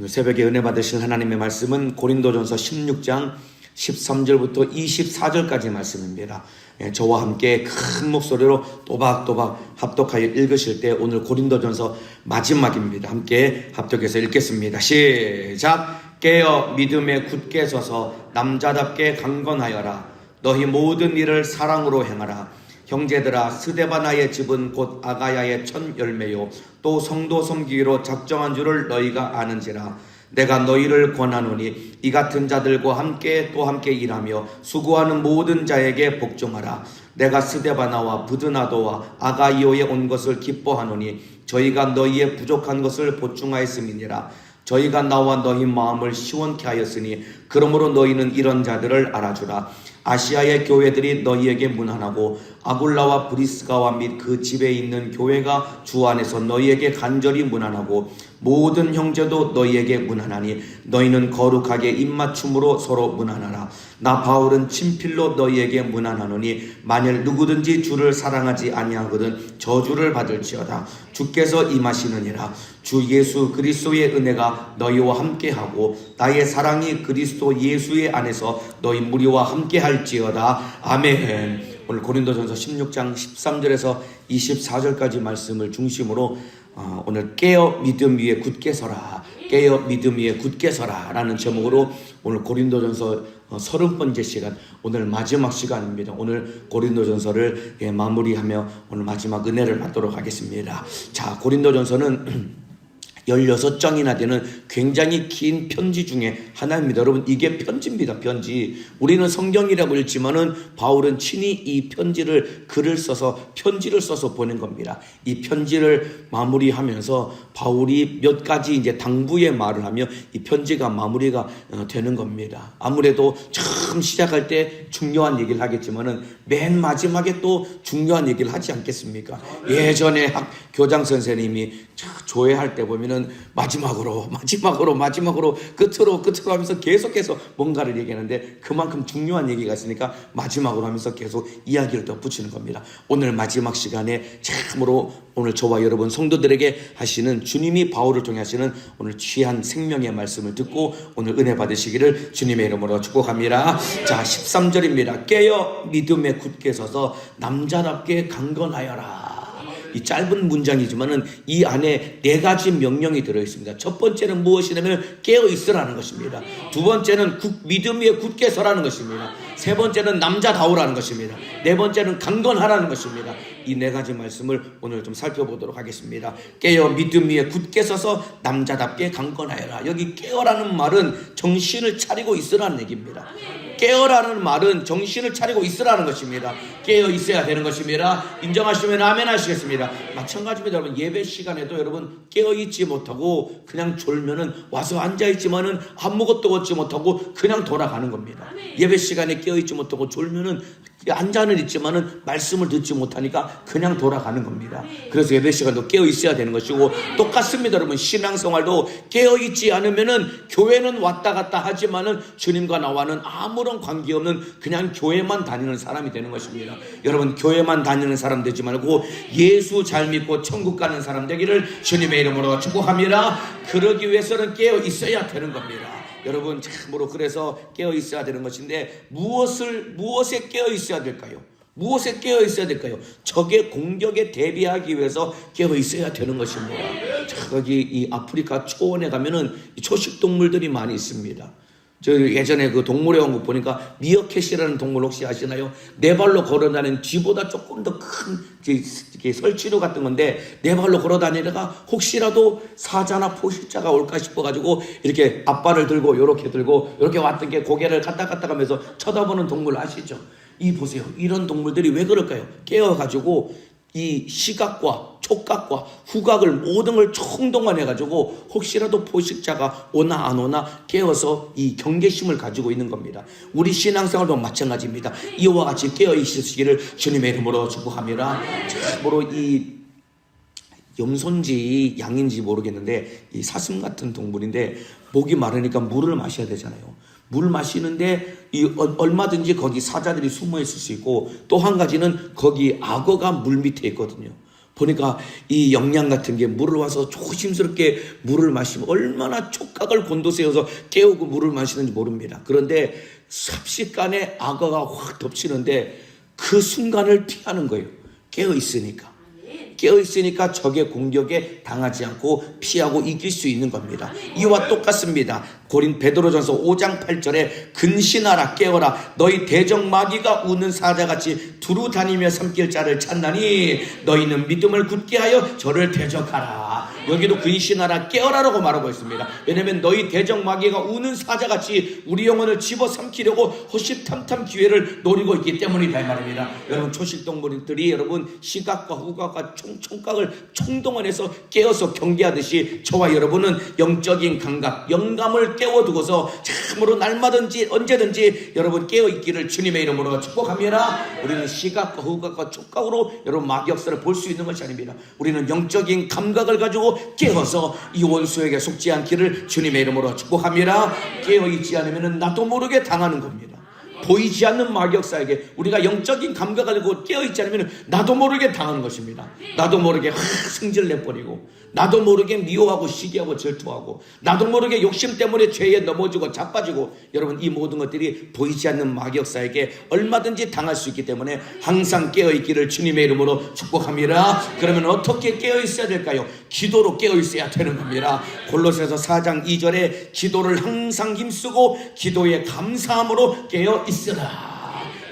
오늘 새벽에 은혜 받으실 하나님의 말씀은 고린도전서 16장 13절부터 24절까지 말씀입니다. 저와 함께 큰 목소리로 또박또박 합독하여 읽으실 때 오늘 고린도전서 마지막입니다. 함께 합독해서 읽겠습니다. 시작! 깨어 믿음에 굳게 서서 남자답게 강건하여라. 너희 모든 일을 사랑으로 행하라. 형제들아, 스데바나의 집은 곧 아가야의 첫 열매요 또 성도 섬기기로 작정한 줄을 너희가 아는지라. 내가 너희를 권하노니 이 같은 자들과 함께 또 함께 일하며 수고하는 모든 자에게 복종하라. 내가 스데바나와 부드나도와 아가이오에 온 것을 기뻐하노니 저희가 너희의 부족한 것을 보충하였음이니라. 저희가 나와 너희 마음을 시원케 하였으니 그러므로 너희는 이런 자들을 알아주라. 아시아의 교회들이 너희에게 문안하고 아굴라와 브리스가와 및 그 집에 있는 교회가 주 안에서 너희에게 간절히 문안하고 모든 형제도 너희에게 문안하니 너희는 거룩하게 입맞춤으로 서로 문안하라. 나 바울은 친필로 너희에게 문안하노니 만일 누구든지 주를 사랑하지 아니하거든 저주를 받을지어다. 주께서 임하시느니라. 주 예수 그리스도의 은혜가 너희와 함께하고 나의 사랑이 그리스도 예수의 안에서 너희 무리와 함께할지어다. 아멘. 오늘 고린도전서 16장 13절에서 24절까지 말씀을 중심으로 오늘 깨어 믿음 위에 굳게 서라, 깨어 믿음 위에 굳게 서라 라는 제목으로 오늘 고린도전서 30번째 시간, 오늘 마지막 시간입니다. 오늘 고린도전서를 마무리하며 오늘 마지막 은혜를 받도록 하겠습니다. 자, 고린도전서는 16장이나 되는 굉장히 긴 편지 중에 하나입니다. 여러분, 이게 편지입니다. 편지. 우리는 성경이라고 읽지만은 바울은 친히 이 글을 써서 편지를 써서 보낸 겁니다. 이 편지를 마무리하면서 바울이 몇 가지 이제 당부의 말을 하며 이 편지가 마무리가 되는 겁니다. 아무래도 처음 시작할 때 중요한 얘기를 하겠지만은 맨 마지막에 또 중요한 얘기를 하지 않겠습니까? 예전에 교장 선생님이 조회할 때 보면은 마지막으로 끝으로 하면서 계속해서 뭔가를 얘기하는데 그만큼 중요한 얘기가 있으니까 마지막으로 하면서 계속 이야기를 더 붙이는 겁니다. 오늘 마지막 시간에 참으로 오늘 저와 여러분 성도들에게 하시는, 주님이 바울을 통해 하시는 오늘 귀한 생명의 말씀을 듣고 오늘 은혜 받으시기를 주님의 이름으로 축복합니다. 자, 13절입니다. 깨어 믿음에 굳게 서서 남자답게 강건하여라. 이 짧은 문장이지만은 이 안에 4가지 명령이 들어있습니다. 첫 번째는 무엇이냐면 깨어 있으라는 것입니다. 두 번째는 믿음 위에 굳게 서라는 것입니다. 세 번째는 남자다우라는 것입니다. 네 번째는 강건하라는 것입니다. 이 4가지 말씀을 오늘 좀 살펴보도록 하겠습니다. 깨어 믿음 위에 굳게 서서 남자답게 강건하여라. 여기 깨어라는 말은 정신을 차리고 있으라는 얘기입니다. 깨어라는 말은 정신을 차리고 있으라는 것입니다. 깨어 있어야 되는 것입니다. 인정하시면 아멘 하시겠습니다. 마찬가지입니다. 여러분, 예배 시간에도 여러분 깨어 있지 못하고 그냥 졸면은 와서 앉아 있지만은 아무것도 얻지 못하고 그냥 돌아가는 겁니다. 예배 시간에 깨어 있지 못하고 졸면은 앉아는 있지만은 말씀을 듣지 못하니까 그냥 돌아가는 겁니다. 그래서 예배 시간도 깨어 있어야 되는 것이고 똑같습니다. 여러분, 신앙생활도 깨어 있지 않으면은 교회는 왔다 갔다 하지만은 주님과 나와는 아무런 관계없는 그냥 교회만 다니는 사람이 되는 것입니다. 여러분, 교회만 다니는 사람 되지 말고 예수 잘 믿고 천국 가는 사람 되기를 주님의 이름으로 축복합니다. 그러기 위해서는 깨어 있어야 되는 겁니다. 여러분, 참으로 그래서 깨어 있어야 되는 것인데 무엇에 깨어 있어야 될까요? 무엇에 깨어 있어야 될까요? 적의 공격에 대비하기 위해서 깨어 있어야 되는 것입니다. 저기 이 아프리카 초원에 가면은 초식 동물들이 많이 있습니다. 저 예전에 그 동물에 온 거 보니까 미어캣이라는 동물 혹시 아시나요? 4발로 걸어다니는 쥐보다 조금 더 큰 설치류 같은 건데 4발로 걸어다니다가 혹시라도 사자나 포식자가 올까 싶어가지고 이렇게 앞발을 들고 이렇게 왔던 게 고개를 갔다 가면서 쳐다보는 동물 아시죠? 이 보세요. 이런 동물들이 왜 그럴까요? 깨어가지고 이 시각과 촉각과 후각을 모든 걸 총동원해가지고 혹시라도 포식자가 오나 안 오나 깨어서 이 경계심을 가지고 있는 겁니다. 우리 신앙생활도 마찬가지입니다. 이와 같이 깨어 있으시기를 주님의 이름으로 축복합니다. 참으로 이 염소인지 양인지 모르겠는데 이 사슴 같은 동물인데 목이 마르니까 물을 마셔야 되잖아요. 물 마시는데 얼마든지 거기 사자들이 숨어 있을 수 있고 또 한 가지는 거기 악어가 물 밑에 있거든요. 보니까 이 영양 같은 게 물을 와서 조심스럽게 물을 마시면 얼마나 촉각을 곤두세워서 깨우고 물을 마시는지 모릅니다. 그런데 삽시간에 악어가 확 덮치는데 그 순간을 피하는 거예요. 깨어있으니까. 깨어있으니까 적의 공격에 당하지 않고 피하고 이길 수 있는 겁니다. 이와 똑같습니다. 베드로전서 5장 8절에 근신하라 깨어라 너희 대적 마귀가 우는 사자같이 두루 다니며 삼킬 자를 찾나니 너희는 믿음을 굳게 하여 저를 대적하라. 여기도 근신하라 깨어라라고 말하고 있습니다. 왜냐하면 너희 대적 마귀가 우는 사자같이 우리 영혼을 집어삼키려고 호시탐탐 기회를 노리고 있기 때문이다 이 말입니다. 여러분 초식동물들이 여러분 시각과 후각과 청각을 총동원해서 깨어서 경계하듯이 저와 여러분은 영적인 감각 영감을 깨워두고서 참으로 날마든지 언제든지 여러분 깨어있기를 주님의 이름으로 축복합니다. 우리는 시각과 후각과 촉각으로 여러분 마귀역사를 볼 수 있는 것이 아닙니다. 우리는 영적인 감각을 가지고 깨어서 이 원수에게 속지 않기를 주님의 이름으로 축복합니다. 깨어있지 않으면 나도 모르게 당하는 겁니다. 보이지 않는 마귀역사에게 우리가 영적인 감각을 가지고 깨어있지 않으면 나도 모르게 당하는 것입니다. 나도 모르게 확 승질 내버리고 나도 모르게 미워하고 시기하고 질투하고 나도 모르게 욕심 때문에 죄에 넘어지고 자빠지고 여러분 이 모든 것들이 보이지 않는 마귀역사에게 얼마든지 당할 수 있기 때문에 항상 깨어있기를 주님의 이름으로 축복합니다. 그러면 어떻게 깨어있어야 될까요? 기도로 깨어있어야 되는 겁니다. 골로새서 4장 2절에 기도를 항상 힘쓰고 기도에 감사함으로 깨어있으라.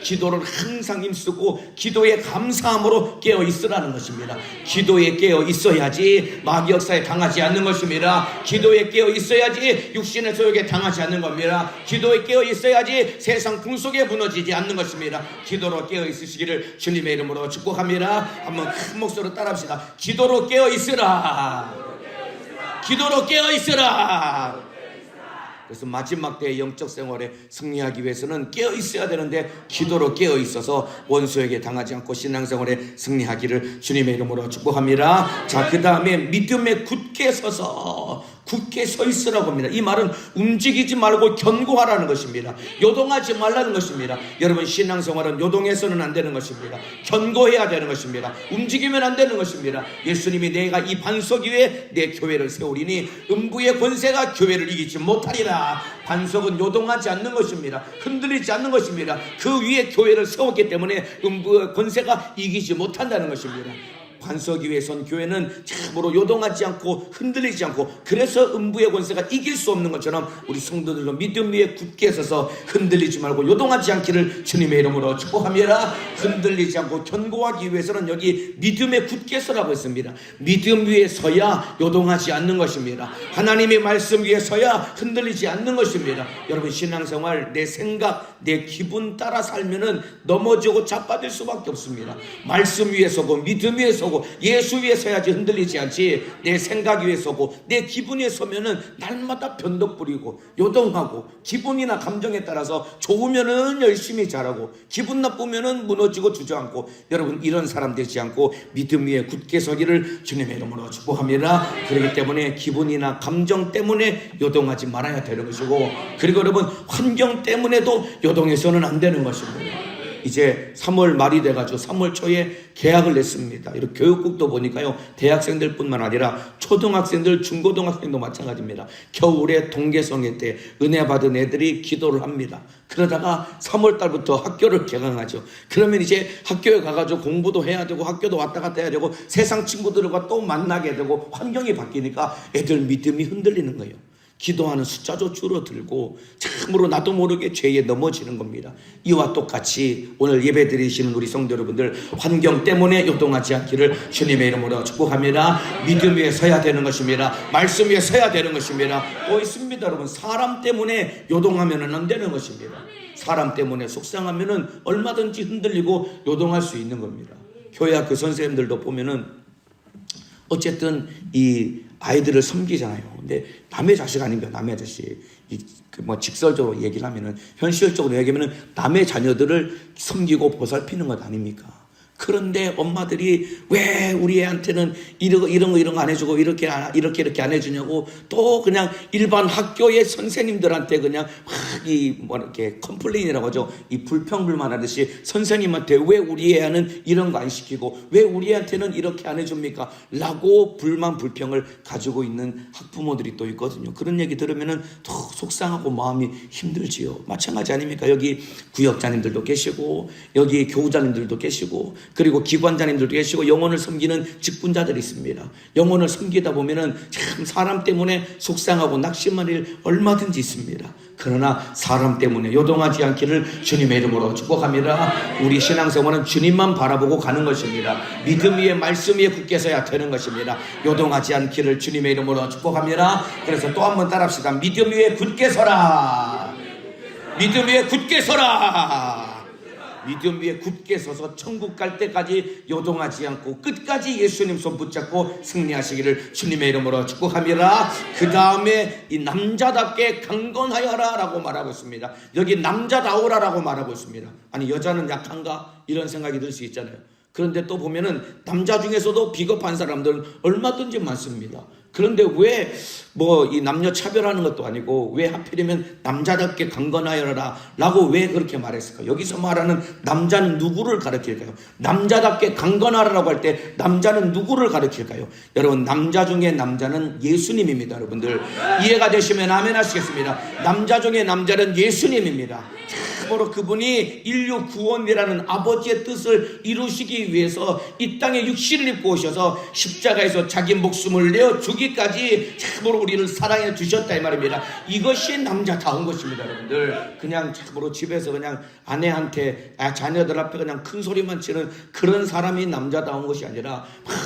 기도를 항상 힘쓰고 기도에 감사함으로 깨어 있으라는 것입니다. 기도에 깨어 있어야지 마귀 역사에 당하지 않는 것입니다. 기도에 깨어 있어야지 육신의 소욕에 당하지 않는 겁니다. 기도에 깨어 있어야지 세상 궁속에 무너지지 않는 것입니다. 기도로 깨어 있으시기를 주님의 이름으로 축복합니다. 한번 큰 목소리로 따라합시다. 기도로 깨어 있으라. 기도로 깨어 있으라. 그래서 마지막 때의 영적 생활에 승리하기 위해서는 깨어 있어야 되는데 기도로 깨어 있어서 원수에게 당하지 않고 신앙생활에 승리하기를 주님의 이름으로 축복합니다. 자, 그 다음에 믿음에 굳게 서서 굳게 서 있으라고 합니다. 이 말은 움직이지 말고 견고하라는 것입니다. 요동하지 말라는 것입니다. 여러분 신앙생활은 요동해서는 안 되는 것입니다. 견고해야 되는 것입니다. 움직이면 안 되는 것입니다. 예수님이 내가 이 반석 위에 내 교회를 세우리니 음부의 권세가 교회를 이기지 못하리라. 반석은 요동하지 않는 것입니다. 흔들리지 않는 것입니다. 그 위에 교회를 세웠기 때문에 음부의 권세가 이기지 못한다는 것입니다. 반석 위에 선 교회는 참으로 요동하지 않고 흔들리지 않고 그래서 음부의 권세가 이길 수 없는 것처럼 우리 성도들도 믿음 위에 굳게 서서 흔들리지 말고 요동하지 않기를 주님의 이름으로 축복합니다. 흔들리지 않고 견고하기 위해서는 여기 믿음에 굳게 서라고 했습니다. 믿음 위에 서야 요동하지 않는 것입니다. 하나님의 말씀 위에 서야 흔들리지 않는 것입니다. 여러분 신앙생활 내 생각 내 기분 따라 살면은 넘어지고 자빠질 수밖에 없습니다. 말씀 위에 서고 믿음 위에 서고 예수 위에 서야지 흔들리지 않지 내 생각 위에 서고 내 기분 위에 서면은 날마다 변덕 부리고 요동하고 기분이나 감정에 따라서 좋으면은 열심히 잘하고 기분 나쁘면은 무너지고 주저앉고 여러분 이런 사람 되지 않고 믿음 위에 굳게 서기를 주님의 이름으로 축복합니다. 그렇기 때문에 기분이나 감정 때문에 요동하지 말아야 되는 것이고 그리고 여러분 환경 때문에도 요동해서는 안 되는 것입니다. 이제 3월 말이 돼가지고 3월 초에 계약을 냈습니다. 이렇게 교육국도 보니까요 대학생들 뿐만 아니라 초등학생들 중고등학생도 마찬가지입니다. 겨울에 동계성회 때 은혜 받은 애들이 기도를 합니다. 그러다가 3월 달부터 학교를 개강하죠. 그러면 이제 학교에 가가지고 공부도 해야 되고 학교도 왔다 갔다 해야 되고 세상 친구들과 또 만나게 되고 환경이 바뀌니까 애들 믿음이 흔들리는 거예요. 기도하는 숫자도 줄어들고 참으로 나도 모르게 죄에 넘어지는 겁니다. 이와 똑같이 오늘 예배 드리시는 우리 성도 여러분들 환경 때문에 요동하지 않기를 주님의 이름으로 축복합니다. 믿음 위에 서야 되는 것입니다. 말씀 위에 서야 되는 것입니다. 또 있습니다 여러분. 사람 때문에 요동하면 안 되는 것입니다. 사람 때문에 속상하면 얼마든지 흔들리고 요동할 수 있는 겁니다. 교회학교 선생님들도 보면은 어쨌든 이 아이들을 섬기잖아요. 근데 남의 자식 아닙니까? 남의 자식. 직설적으로 얘기를 하면은, 현실적으로 얘기하면은 남의 자녀들을 섬기고 보살피는 것 아닙니까? 그런데 엄마들이 왜 우리 애한테는 이런 거 안 해주고 이렇게 안 해주냐고 또 그냥 일반 학교의 선생님들한테 그냥 이렇게 컴플레인이라고 하죠. 이 불평불만하듯이 선생님한테 왜 우리 애는 이런 거 안 시키고 왜 우리 애한테는 이렇게 안 해줍니까? 라고 불평을 가지고 있는 학부모들이 또 있거든요. 그런 얘기 들으면은 더 속상하고 마음이 힘들지요. 마찬가지 아닙니까? 여기 구역장님들도 계시고 여기 교우장님들도 계시고 그리고 기관장님들도 계시고 영혼을 섬기는 직분자들이 있습니다. 영혼을 섬기다 보면은 참 사람 때문에 속상하고 낙심할 일 얼마든지 있습니다. 그러나 사람 때문에 요동하지 않기를 주님의 이름으로 축복합니다. 우리 신앙생활은 주님만 바라보고 가는 것입니다. 믿음 위에 말씀 위에 굳게 서야 되는 것입니다. 요동하지 않기를 주님의 이름으로 축복합니다. 그래서 또 한번 따라합시다. 믿음 위에 굳게 서라. 믿음 위에 굳게 서라. 믿음 위에 굳게 서서 천국 갈 때까지 요동하지 않고 끝까지 예수님 손 붙잡고 승리하시기를 주님의 이름으로 축복합니다. 그 다음에 이 남자답게 강건하여라 라고 말하고 있습니다. 여기 남자다우라 라고 말하고 있습니다. 아니 여자는 약한가? 이런 생각이 들 수 있잖아요. 그런데 또 보면은 남자 중에서도 비겁한 사람들은 얼마든지 많습니다. 그런데 왜 이 남녀 차별하는 것도 아니고 왜 하필이면 남자답게 강건하여라 라고 왜 그렇게 말했을까? 여기서 말하는 남자는 누구를 가리킬까요? 남자답게 강건하라고 할 때 남자는 누구를 가리킬까요? 여러분 남자 중에 남자는 예수님입니다. 여러분들 이해가 되시면 아멘 하시겠습니다. 남자 중에 남자는 예수님입니다. 참으로 그분이 인류 구원이라는 아버지의 뜻을 이루시기 위해서 이 땅에 육신을 입고 오셔서 십자가에서 자기 목숨을 내어 주기까지 참으로 우리를 사랑해 주셨다 이 말입니다. 이것이 남자다운 것입니다. 여러분들 그냥 참으로 집에서 그냥 아내한테 자녀들 앞에 그냥 큰 소리만 치는 그런 사람이 남자다운 것이 아니라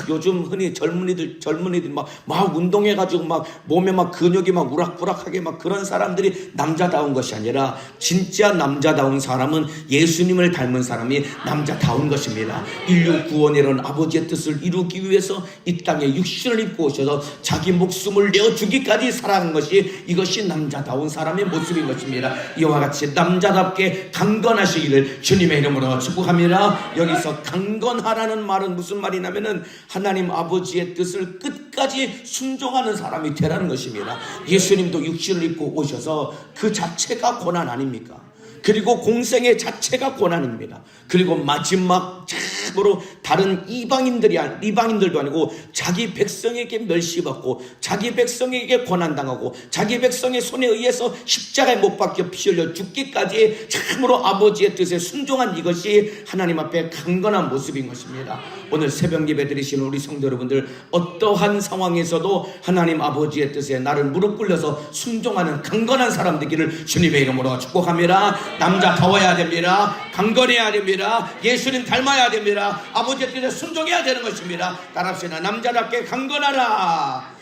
요즘 흔히 젊은이들 막 운동해가지고 막 몸에 막 근육이 막 우락부락하게 막 그런 사람들이 남자다운 것이 아니라 진짜 남자다운 사람은 예수님을 닮은 사람이 남자다운 것입니다. 인류 구원이라는 아버지의 뜻을 이루기 위해서 이 땅에 육신을 입고 오셔서 자기 목숨을 내어주기까지 살아가는 것이 이것이 남자다운 사람의 모습인 것입니다. 이와 같이 남자답게 강건하시기를 주님의 이름으로 축복합니다. 여기서 강건하라는 말은 무슨 말이냐면은 하나님 아버지의 뜻을 끝까지 순종하는 사람이 되라는 것입니다. 예수님도 육신을 입고 오셔서 그 자체가 고난 아닙니까? 그리고 공생의 자체가 고난입니다. 그리고 마지막 참으로 다른 이방인들도 아니고 자기 백성에게 멸시받고 자기 백성에게 고난당하고 자기 백성의 손에 의해서 십자가에 못 박혀 피 흘려 죽기까지 참으로 아버지의 뜻에 순종한 이것이 하나님 앞에 강건한 모습인 것입니다. 오늘 새벽 예배 드리신 우리 성도 여러분들 어떠한 상황에서도 하나님 아버지의 뜻에 나를 무릎 꿇려서 순종하는 강건한 사람 되기를 주님의 이름으로 축복합니다. 남자다워야 됩니다. 강건해야 됩니다. 예수님 닮아야 됩니다. 아버지의 뜻에 순종해야 되는 것입니다. 따라합시다. 남자답게 강건하라.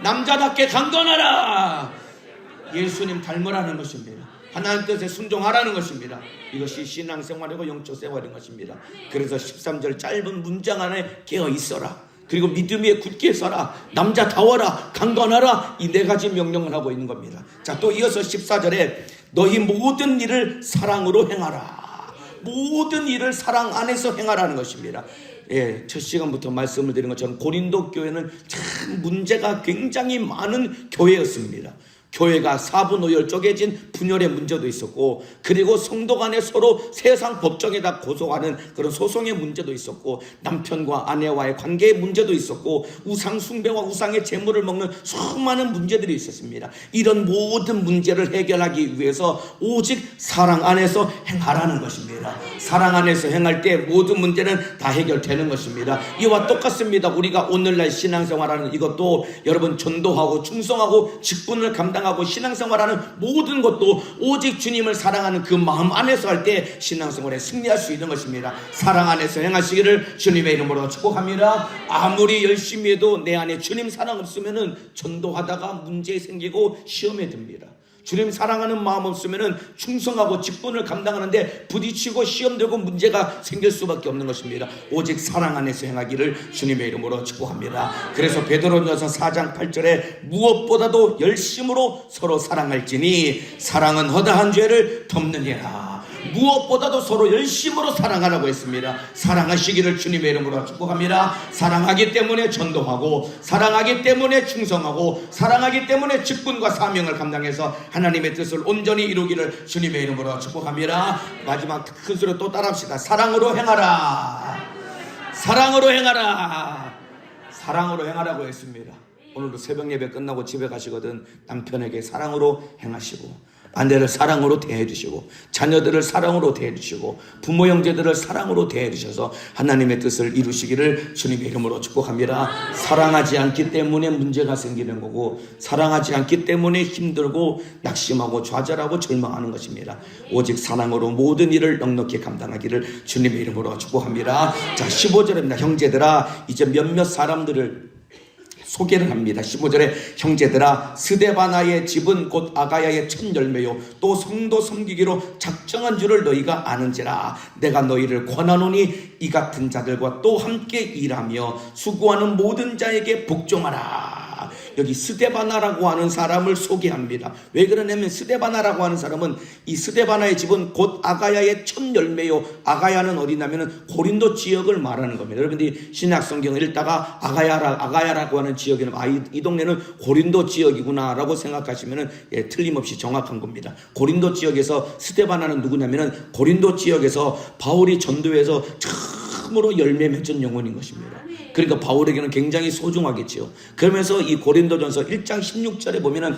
남자답게 강건하라. 예수님 닮으라는 것입니다. 하나님 뜻에 순종하라는 것입니다. 이것이 신앙생활이고 영적 생활인 것입니다. 그래서 13절 짧은 문장 안에 깨어 있어라. 그리고 믿음 위에 굳게 서라. 남자다워라. 강건하라. 이 네 가지 명령을 하고 있는 겁니다. 자, 또 이어서 14절에 너희 모든 일을 사랑으로 행하라. 모든 일을 사랑 안에서 행하라는 것입니다. 첫 시간부터 말씀을 드린 것처럼 고린도 교회는 참 문제가 굉장히 많은 교회였습니다. 교회가 사분오열 쪼개진 분열의 문제도 있었고 그리고 성도 간에 서로 세상 법정에다 고소하는 그런 소송의 문제도 있었고 남편과 아내와의 관계의 문제도 있었고 우상 숭배와 우상의 재물을 먹는 수많은 문제들이 있었습니다. 이런 모든 문제를 해결하기 위해서 오직 사랑 안에서 행하라는 것입니다. 사랑 안에서 행할 때 모든 문제는 다 해결되는 것입니다. 이와 똑같습니다. 우리가 오늘날 신앙생활하는 이것도 여러분 전도하고 충성하고 직분을 감당하고 신앙생활하는 모든 것도 오직 주님을 사랑하는 그 마음 안에서 할 때 신앙생활에 승리할 수 있는 것입니다. 사랑 안에서 행하시기를 주님의 이름으로 축복합니다. 아무리 열심히 해도 내 안에 주님 사랑 없으면은 전도하다가 문제 생기고 시험에 듭니다. 주님 사랑하는 마음 없으면 충성하고 직분을 감당하는데 부딪히고 시험되고 문제가 생길 수밖에 없는 것입니다. 오직 사랑 안에서 행하기를 주님의 이름으로 축복합니다. 그래서 베드로전서 4장 8절에 무엇보다도 열심으로 서로 사랑할지니 사랑은 허다한 죄를 덮느니라. 무엇보다도 서로 열심으로 사랑하라고 했습니다. 사랑하시기를 주님의 이름으로 축복합니다. 사랑하기 때문에 전도하고, 사랑하기 때문에 충성하고, 사랑하기 때문에 직분과 사명을 감당해서 하나님의 뜻을 온전히 이루기를 주님의 이름으로 축복합니다. 마지막 큰 소리로 또 따라합시다. 사랑으로 행하라. 사랑으로 행하라. 사랑으로 행하라고 했습니다. 오늘도 새벽 예배 끝나고 집에 가시거든 남편에게 사랑으로 행하시고, 아내를 사랑으로 대해주시고, 자녀들을 사랑으로 대해주시고, 부모 형제들을 사랑으로 대해주셔서 하나님의 뜻을 이루시기를 주님의 이름으로 축복합니다. 사랑하지 않기 때문에 문제가 생기는 거고, 사랑하지 않기 때문에 힘들고 낙심하고 좌절하고 절망하는 것입니다. 오직 사랑으로 모든 일을 넉넉히 감당하기를 주님의 이름으로 축복합니다. 자, 15절입니다. 형제들아, 이제 몇몇 사람들을 소개를 합니다. 15절에 형제들아, 스데바나의 집은 곧 아가야의 첫 열매요 또 성도 섬기기로 작정한 줄을 너희가 아는지라. 내가 너희를 권하노니 이 같은 자들과 또 함께 일하며 수고하는 모든 자에게 복종하라. 여기 스데바나라고 하는 사람을 소개합니다. 왜 그러냐면 스데바나라고 하는 사람은, 이 스데바나의 집은 곧 아가야의 첫 열매요. 아가야는 어디냐면 고린도 지역을 말하는 겁니다. 여러분들이 신약 성경을 읽다가 아가야라고 하는 지역에는 이 동네는 고린도 지역이구나 라고 생각하시면 틀림없이 정확한 겁니다. 고린도 지역에서 스데바나는 누구냐면 고린도 지역에서 바울이 전도해서 처음으로 열매 맺은 영혼인 것입니다. 그러니까 바울에게는 굉장히 소중하겠지요. 그러면서 이 고린도전서 1장 16절에 보면은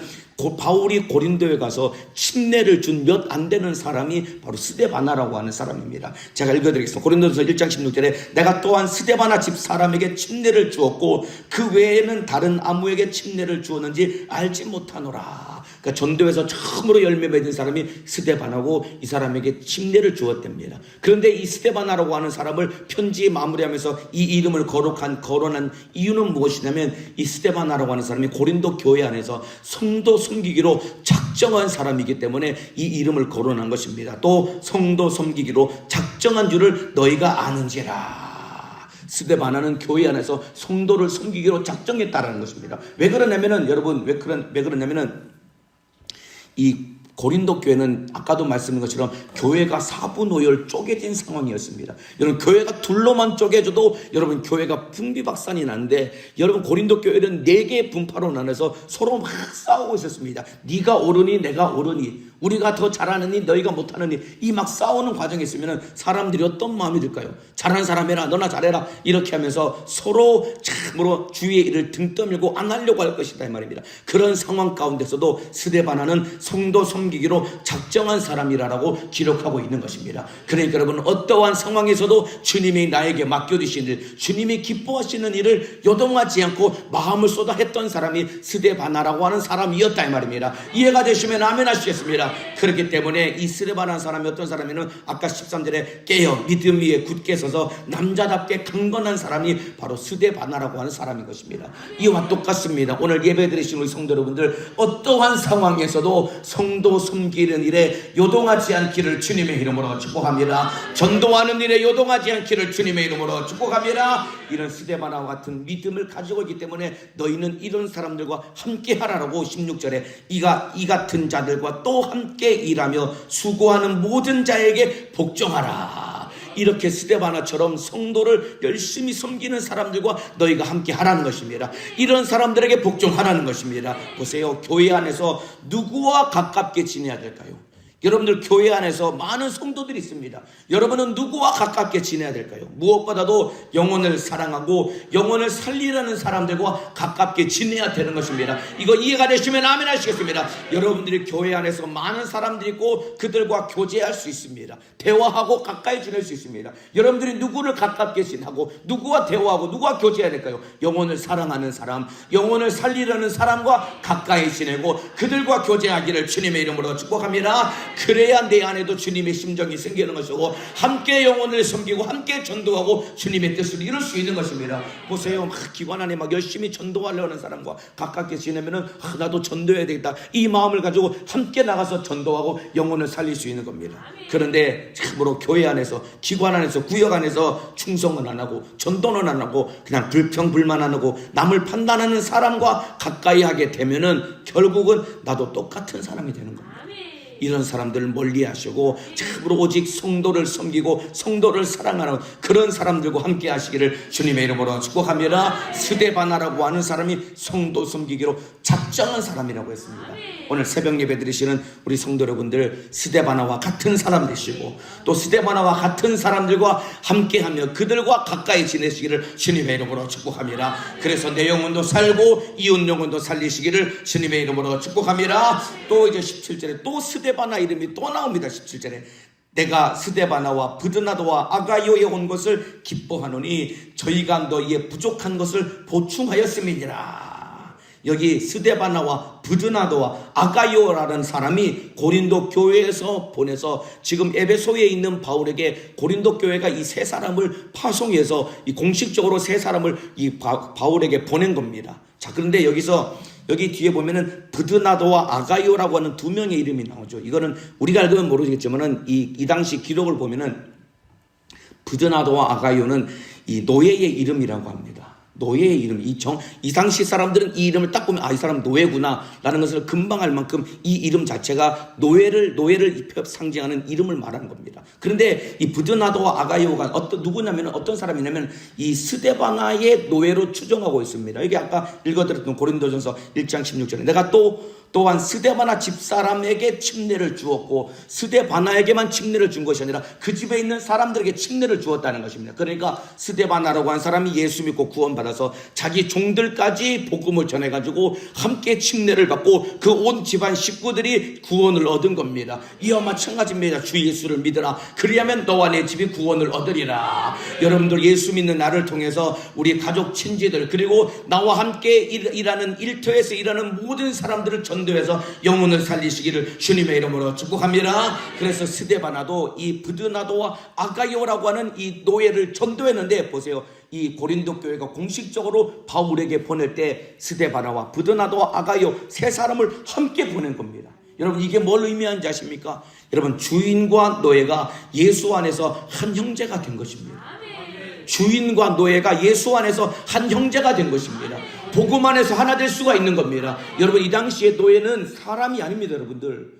바울이 고린도에 가서 침례를 준 몇 안 되는 사람이 바로 스데바나라고 하는 사람입니다. 제가 읽어드리겠습니다. 고린도전서 1장 16절에 내가 또한 스데바나 집 사람에게 침례를 주었고 그 외에는 다른 아무에게 침례를 주었는지 알지 못하노라. 그러니까 전도에서 처음으로 열매 맺은 사람이 스데바나고 이 사람에게 침례를 주었답니다. 그런데 이 스데바나라고 하는 사람을 편지에 마무리하면서 이 이름을 거론한 이유는 무엇이냐면, 이 스데바나라고 하는 사람이 고린도 교회 안에서 성도 섬기기로 작정한 사람이기 때문에 이 이름을 거론한 것입니다. 또 성도 섬기기로 작정한 줄을 너희가 아는지라. 스데바나는 교회 안에서 성도를 섬기기로 작정했다라는 것입니다. 왜 그러냐면은, 여러분, 왜 그러냐면은 이 고린도 교회는 아까도 말씀드린 것처럼 교회가 사분오열 쪼개진 상황이었습니다. 여러분, 교회가 둘로만 쪼개져도 여러분 교회가 분비박산이 나는데, 여러분 고린도 교회는 4개의 분파로 나눠서 서로 막 싸우고 있었습니다. 네가 옳으니 내가 옳으니, 우리가 더 잘하느니 너희가 못하느니, 이 막 싸우는 과정에 있으면 사람들이 어떤 마음이 들까요? 잘하는 사람 해라, 너나 잘해라, 이렇게 하면서 서로 참으로 주의 일을 등 떠밀고 안 하려고 할 것이다 이 말입니다. 그런 상황 가운데서도 스데바나는 성도 섬기기로 작정한 사람이라고 기록하고 있는 것입니다. 그러니까 여러분, 어떠한 상황에서도 주님이 나에게 맡겨주신 일, 주님이 기뻐하시는 일을 요동하지 않고 마음을 쏟아 했던 사람이 스데바나라고 하는 사람이었다 이 말입니다. 이해가 되시면 아멘 하시겠습니다. 그렇기 때문에 이 스데바나라는 사람이 어떤 사람이면 아까 13절에 깨어 믿음 위에 굳게 서서 남자답게 강건한 사람이 바로 스데바나라고 하는 사람인 것입니다. 이와 똑같습니다. 오늘 예배 드리신 우리 성도 여러분들, 어떠한 상황에서도 성도 섬기는 일에 요동하지 않기를 주님의 이름으로 축복합니다. 전도하는 일에 요동하지 않기를 주님의 이름으로 축복합니다. 이런 스데바나와 같은 믿음을 가지고 있기 때문에 너희는 이런 사람들과 함께 하라라고 16절에 이 같은 자들과 또 함께 일하며 수고하는 모든 자에게 복종하라. 이렇게 스데바나처럼 성도를 열심히 섬기는 사람들과 너희가 함께 하라는 것입니다. 이런 사람들에게 복종하라는 것입니다. 보세요, 교회 안에서 누구와 가깝게 지내야 될까요? 여러분들 교회 안에서 많은 성도들이 있습니다. 여러분은 누구와 가깝게 지내야 될까요? 무엇보다도 영혼을 사랑하고 영혼을 살리려는 사람들과 가깝게 지내야 되는 것입니다. 이거 이해가 되시면 아멘 하시겠습니다. 여러분들이 교회 안에서 많은 사람들이 있고 그들과 교제할 수 있습니다. 대화하고 가까이 지낼 수 있습니다. 여러분들이 누구를 가깝게 지내고 누구와 대화하고 누구와 교제해야 될까요? 영혼을 사랑하는 사람, 영혼을 살리려는 사람과 가까이 지내고 그들과 교제하기를 주님의 이름으로 축복합니다. 그래야 내 안에도 주님의 심정이 생기는 것이고 함께 영혼을 섬기고 함께 전도하고 주님의 뜻을 이룰 수 있는 것입니다. 보세요, 기관 안에 막 열심히 전도하려는 사람과 가깝게 지내면은 나도 전도해야 되겠다, 이 마음을 가지고 함께 나가서 전도하고 영혼을 살릴 수 있는 겁니다. 그런데 참으로 교회 안에서, 기관 안에서, 구역 안에서 충성은 안 하고 전도는 안 하고 그냥 불평불만 안 하고 남을 판단하는 사람과 가까이 하게 되면은 결국은 나도 똑같은 사람이 되는 겁니다. 이런 사람들을 멀리하시고 참으로 오직 성도를 섬기고 성도를 사랑하는 그런 사람들과 함께 하시기를 주님의 이름으로 축복합니다. 스데바나라고 하는 사람이 성도 섬기기로 작정한 사람이라고 했습니다. 오늘 새벽 예배 드리시는 우리 성도 여러분들, 스데바나와 같은 사람 되시고 또 스데바나와 같은 사람들과 함께하며 그들과 가까이 지내시기를 주님의 이름으로 축복합니다. 그래서 내 영혼도 살고 이웃 영혼도 살리시기를 주님의 이름으로 축복합니다. 또 이제 17절에 또 스데바나 이름이 또 나옵니다. 17절에 내가 스데바나와 브드나도와 아가이오에 온 것을 기뻐하노니 저희가 너희의 부족한 것을 보충하였음이니라. 여기 스데바나와 브드나도와 아가이오라는 사람이 고린도 교회에서 보내서 지금 에베소에 있는 바울에게 고린도 교회가 이 세 사람을 파송해서 이 공식적으로 세 사람을 이 바울에게 보낸 겁니다. 자, 그런데 여기 뒤에 보면은 브드나도와 아가이오라고 하는 두 명의 이름이 나오죠. 이거는 우리가 알고는 모르겠지만은 이 당시 기록을 보면은 브드나도와 아가이오는 이 노예의 이름이라고 합니다. 노예의 이름, 이 당시 사람들은 이 이름을 딱 보면 이 사람 노예구나 라는 것을 금방 알 만큼 이 이름 자체가 노예를 상징하는 이름을 말하는 겁니다. 그런데 이 브드나도와 아가이오가 누구냐면 어떤 사람이냐면 이 스데바나의 노예로 추정하고 있습니다. 이게 아까 읽어드렸던 고린도전서 1장 16절에 내가 또한 스데바나 집사람에게 침례를 주었고 스데바나에게만 침례를 준 것이 아니라 그 집에 있는 사람들에게 침례를 주었다는 것입니다. 그러니까 스데바나라고 한 사람이 예수 믿고 구원받아서 자기 종들까지 복음을 전해가지고 함께 침례를 받고 그 온 집안 식구들이 구원을 얻은 겁니다. 이와 마찬가지입니다. 주 예수를 믿으라. 그리하면 너와 내 집이 구원을 얻으리라. 여러분들 예수 믿는 나를 통해서 우리 가족 친지들 그리고 나와 함께 일하는 일터에서 일하는 모든 사람들을 전도해서 영혼을 살리시기를 주님의 이름으로 축복합니다. 그래서 스데바나도 이 브드나도와 아가이오라고 하는 이 노예를 전도했는데 보세요. 이 고린도 교회가 공식적으로 바울에게 보낼 때 스데바나와 브드나도와 아가이오 세 사람을 함께 보낸 겁니다. 여러분 이게 뭘 의미하는지 아십니까? 여러분 주인과 노예가 예수 안에서 한 형제가 된 것입니다. 주인과 노예가 예수 안에서 한 형제가 된 것입니다. 복음 안에서 하나 될 수가 있는 겁니다. 여러분 이 당시에 노예는 사람이 아닙니다. 여러분들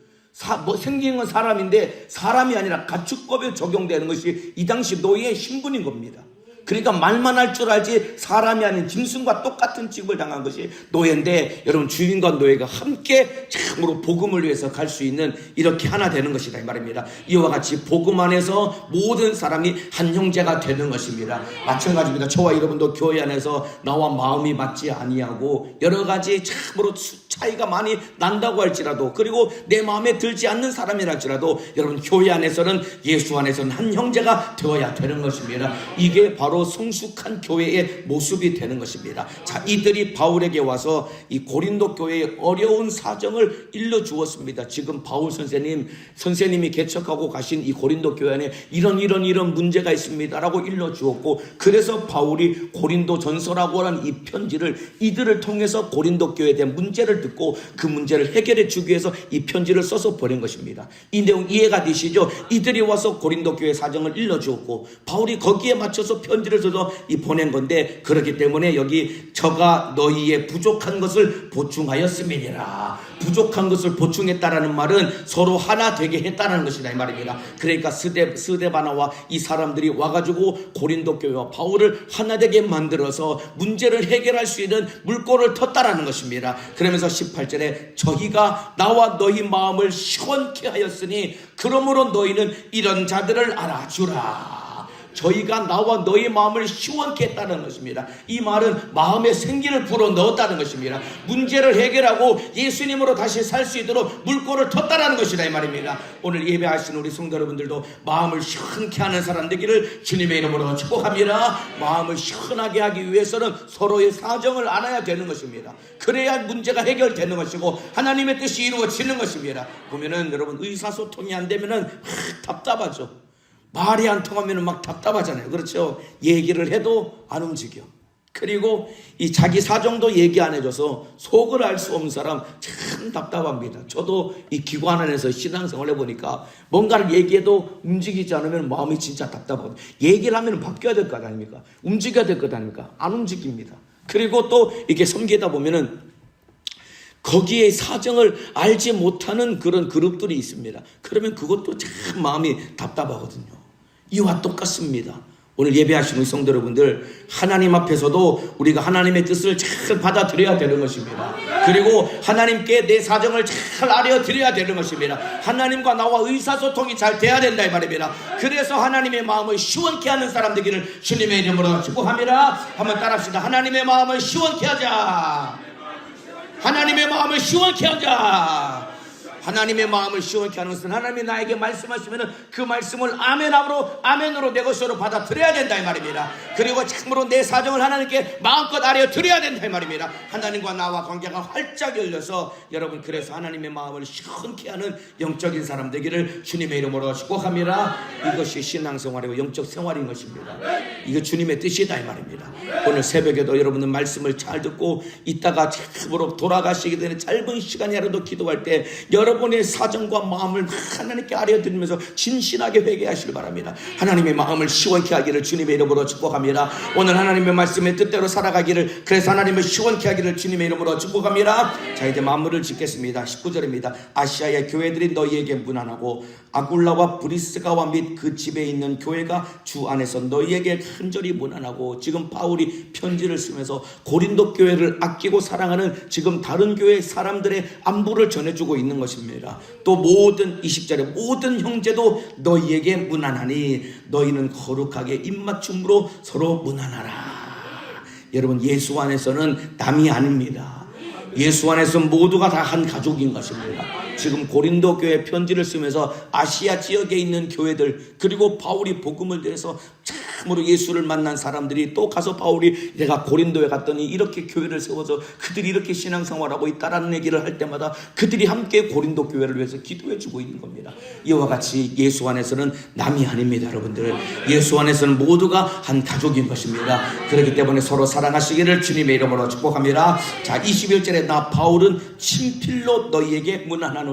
생긴 건 사람인데 사람이 아니라 가축법에 적용되는 것이 이 당시 노예의 신분인 겁니다. 그러니까 말만 할 줄 알지 사람이 아닌 짐승과 똑같은 취급을 당한 것이 노예인데 여러분 주인과 노예가 함께 참으로 복음을 위해서 갈 수 있는 이렇게 하나 되는 것이다 이 말입니다. 이와 같이 복음 안에서 모든 사람이 한 형제가 되는 것입니다. 마찬가지입니다. 저와 여러분도 교회 안에서 나와 마음이 맞지 아니하고 여러 가지 참으로 차이가 많이 난다고 할지라도 그리고 내 마음에 들지 않는 사람이라 할지라도 여러분 교회 안에서는 예수 안에서는 한 형제가 되어야 되는 것입니다. 이게 바로 성숙한 교회의 모습이 되는 것입니다. 자, 이들이 바울에게 와서 이 고린도 교회의 어려운 사정을 일러주었습니다. 지금 바울 선생님이 개척하고 가신 이 고린도 교회 안에 이런 문제가 있습니다라고 일러주었고 그래서 바울이 고린도 전서라고 하는 이 편지를 이들을 통해서 고린도 교회에 대한 문제를 듣고 그 문제를 해결해 주기 위해서 이 편지를 써서 보낸 것입니다. 이 내용 이해가 되시죠? 이들이 와서 고린도 교회 사정을 일러주었고 바울이 거기에 맞춰서 편지를 써서 보낸 건데 그렇기 때문에 여기 저가 너희의 부족한 것을 보충하였음이니라. 부족한 것을 보충했다라는 말은 서로 하나 되게 했다는 것이다 이 말입니다. 그러니까 스데바나와 이 사람들이 와가지고 고린도 교회와 바울을 하나 되게 만들어서 문제를 해결할 수 있는 물꼬를 텄다라는 것입니다. 그러면서 18절에 저희가 나와 너희 마음을 시원케 하였으니 그러므로 너희는 이런 자들을 알아주라. 저희가 나와 너희 마음을 시원케 했다는 것입니다. 이 말은 마음에 생기를 불어넣었다는 것입니다. 문제를 해결하고 예수님으로 다시 살 수 있도록 물꼬를 텄다는 것이다 이 말입니다. 오늘 예배하시는 우리 성도 여러분들도 마음을 시원케 하는 사람 되기를 주님의 이름으로 축복합니다. 마음을 시원하게 하기 위해서는 서로의 사정을 알아야 되는 것입니다. 그래야 문제가 해결되는 것이고 하나님의 뜻이 이루어지는 것입니다. 보면은 여러분 의사소통이 안 되면은 답답하죠. 말이 안 통하면 막 답답하잖아요. 그렇죠? 얘기를 해도 안 움직여. 그리고 이 자기 사정도 얘기 안 해줘서 속을 알 수 없는 사람 참 답답합니다. 저도 이 기관 안에서 신앙생활을 해보니까 뭔가를 얘기해도 움직이지 않으면 마음이 진짜 답답하거든요. 얘기를 하면 바뀌어야 될 것 아닙니까? 움직여야 될 것 아닙니까? 안 움직입니다. 그리고 또 이렇게 섬기다 보면은 거기에 사정을 알지 못하는 그런 그룹들이 있습니다. 그러면 그것도 참 마음이 답답하거든요. 이와 똑같습니다. 오늘 예배하시는 성도 여러분들, 하나님 앞에서도 우리가 하나님의 뜻을 잘 받아들여야 되는 것입니다. 그리고 하나님께 내 사정을 잘 알려드려야 되는 것입니다. 하나님과 나와 의사소통이 잘 돼야 된다 이 말입니다. 그래서 하나님의 마음을 시원케 하는 사람 되기를 주님의 이름으로 축복합니다. 한번 따라합시다. 하나님의 마음을 시원케 하자. 하나님의 마음을 시원케 하자. 하나님의 마음을 시원케 하는 것은 하나님이 나에게 말씀하시면 그 말씀을 아멘으로 내 것으로 받아들여야 된다 이 말입니다. 그리고 참으로 내 사정을 하나님께 마음껏 알려드려야 된다 이 말입니다. 하나님과 나와 관계가 활짝 열려서 여러분, 그래서 하나님의 마음을 시원케 하는 영적인 사람 되기를 주님의 이름으로 축복합니다. 이것이 신앙생활이고 영적 생활인 것입니다. 이거 주님의 뜻이다 이 말입니다. 오늘 새벽에도 여러분은 말씀을 잘 듣고 있다가 참으로 돌아가시게 되는 짧은 시간이라도 기도할 때 여러분의 사정과 마음을 하나님께 알려드리면서 진실하게 회개하시길 바랍니다. 하나님의 마음을 시원케 하기를 주님의 이름으로 축복합니다. 오늘 하나님의 말씀의 뜻대로 살아가기를, 그래서 하나님을 시원케 하기를 주님의 이름으로 축복합니다. 자, 이제 마무리를 짓겠습니다. 19절입니다. 아시아의 교회들이 너희에게 문안하고 아굴라와 브리스가와 및 그 집에 있는 교회가 주 안에서 너희에게 간절히 문안하고, 지금 바울이 편지를 쓰면서 고린도 교회를 아끼고 사랑하는 지금 다른 교회 사람들의 안부를 전해주고 있는 것입니다. 또 모든 20절에 모든 형제도 너희에게 문안하니 너희는 거룩하게 입맞춤으로 서로 문안하라. 여러분, 예수 안에서는 남이 아닙니다. 예수 안에서 모두가 다 한 가족인 것입니다. 지금 고린도 교회 편지를 쓰면서 아시아 지역에 있는 교회들, 그리고 바울이 복음을 내서 참으로 예수를 만난 사람들이 또 가서 바울이 내가 고린도에 갔더니 이렇게 교회를 세워서 그들이 이렇게 신앙생활하고 있다라는 얘기를 할 때마다 그들이 함께 고린도 교회를 위해서 기도해 주고 있는 겁니다. 이와 같이 예수 안에서는 남이 아닙니다. 여러분들, 예수 안에서는 모두가 한 가족인 것입니다. 그렇기 때문에 서로 사랑하시기를 주님의 이름으로 축복합니다. 자, 21절에 나 바울은 친필로 너희에게 문안하노니,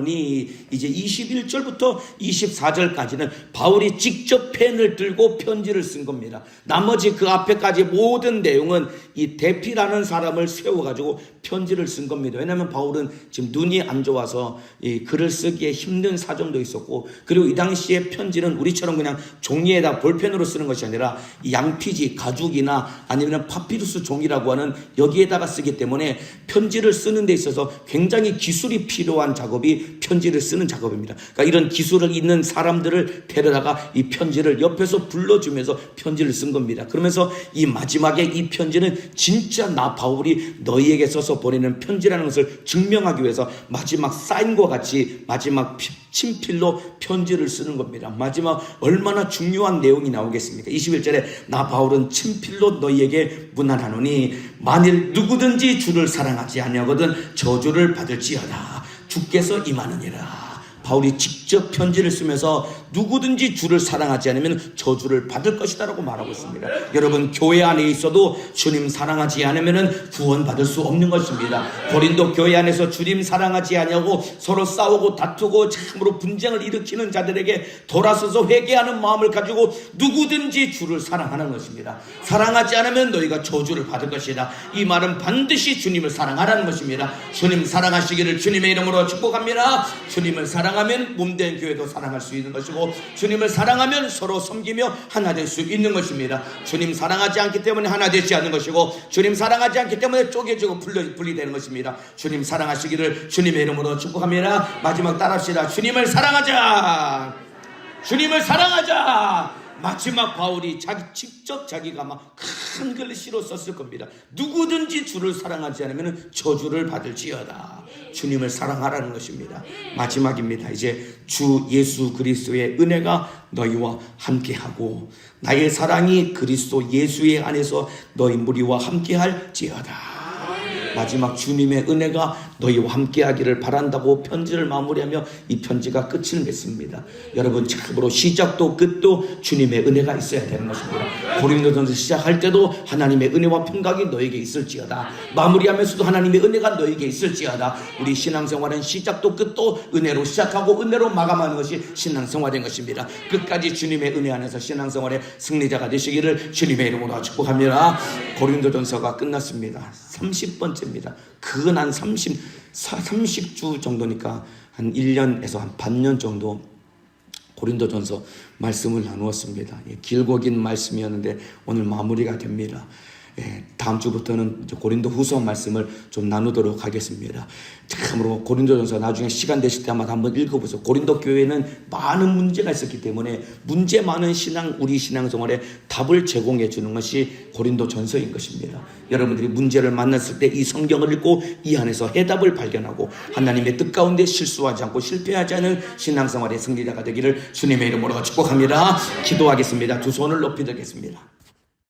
이제 21절부터 24절까지는 바울이 직접 펜을 들고 편지를 쓴 겁니다. 나머지 그 앞에까지 모든 내용은 이 대피라는 사람을 세워가지고 편지를 쓴 겁니다. 왜냐하면 바울은 지금 눈이 안 좋아서 이 글을 쓰기에 힘든 사정도 있었고, 그리고 이 당시에 편지는 우리처럼 그냥 종이에다 볼펜으로 쓰는 것이 아니라 양피지, 가죽이나 아니면 파피루스 종이라고 하는 여기에다가 쓰기 때문에 편지를 쓰는 데 있어서 굉장히 기술이 필요한 작업이 편지를 쓰는 작업입니다. 그러니까 이런 기술을 있는 사람들을 데려다가 이 편지를 옆에서 불러주면서 편지를 쓴 겁니다. 그러면서 이 마지막에 이 편지는 진짜 나 바울이 너희에게 써서 보내는 편지라는 것을 증명하기 위해서 마지막 사인과 같이 마지막 친필로 편지를 쓰는 겁니다. 마지막 얼마나 중요한 내용이 나오겠습니까? 21절에 나 바울은 친필로 너희에게 문안하노니 만일 누구든지 주를 사랑하지 아니하거든 저주를 받을지어다. 주께서 임하느니라. 바울이 직접 편지를 쓰면서 누구든지 주를 사랑하지 않으면 저주를 받을 것이다 라고 말하고 있습니다. 여러분, 교회 안에 있어도 주님 사랑하지 않으면 구원받을 수 없는 것입니다. 고린도 교회 안에서 주님 사랑하지 않냐고 서로 싸우고 다투고 참으로 분쟁을 일으키는 자들에게 돌아서서 회개하는 마음을 가지고 누구든지 주를 사랑하는 것입니다. 사랑하지 않으면 너희가 저주를 받을 것이다. 이 말은 반드시 주님을 사랑하라는 것입니다. 주님 사랑하시기를 주님의 이름으로 축복합니다. 주님을 사랑하면 몸된 교회도 사랑할 수 있는 것이고, 주님을 사랑하면 서로 섬기며 하나 될 수 있는 것입니다. 주님 사랑하지 않기 때문에 하나 되지 않는 것이고, 주님 사랑하지 않기 때문에 쪼개지고 분리되는 것입니다. 주님 사랑하시기를 주님의 이름으로 축복합니다. 마지막 따라합시다. 주님을 사랑하자. 주님을 사랑하자. 마지막 바울이 직접 자기가 막 큰 글씨로 썼을 겁니다. 누구든지 주를 사랑하지 않으면 저주를 받을지어다. 주님을 사랑하라는 것입니다. 마지막입니다. 이제 주 예수 그리스도의 은혜가 너희와 함께하고 나의 사랑이 그리스도 예수의 안에서 너희 무리와 함께할지어다. 마지막 주님의 은혜가 너희와 함께하기를 바란다고 편지를 마무리하며 이 편지가 끝을 맺습니다. 여러분, 참으로 시작도 끝도 주님의 은혜가 있어야 되는 것입니다. 고린도전서 시작할 때도 하나님의 은혜와 평강이 너에게 있을지어다. 마무리하면서도 하나님의 은혜가 너에게 있을지어다. 우리 신앙생활은 시작도 끝도 은혜로 시작하고 은혜로 마감하는 것이 신앙생활인 것입니다. 끝까지 주님의 은혜 안에서 신앙생활의 승리자가 되시기를 주님의 이름으로 축복합니다. 고린도전서가 끝났습니다. 30번째입니다. 그건 한 30주 정도니까 한 1년에서 한 반년 정도 고린도전서 말씀을 나누었습니다. 길고 긴 말씀이었는데 오늘 마무리가 됩니다. 다음 주부터는 고린도 후서 말씀을 좀 나누도록 하겠습니다. 참으로 고린도전서 나중에 시간 되실 때마다 한번 읽어보세요. 고린도 교회는 많은 문제가 있었기 때문에 문제 많은 우리 신앙생활에 답을 제공해 주는 것이 고린도전서인 것입니다. 여러분들이 문제를 만났을 때 이 성경을 읽고 이 안에서 해답을 발견하고 하나님의 뜻 가운데 실수하지 않고 실패하지 않은 신앙생활의 승리자가 되기를 주님의 이름으로 축복합니다. 기도하겠습니다. 두 손을 높이 들겠습니다.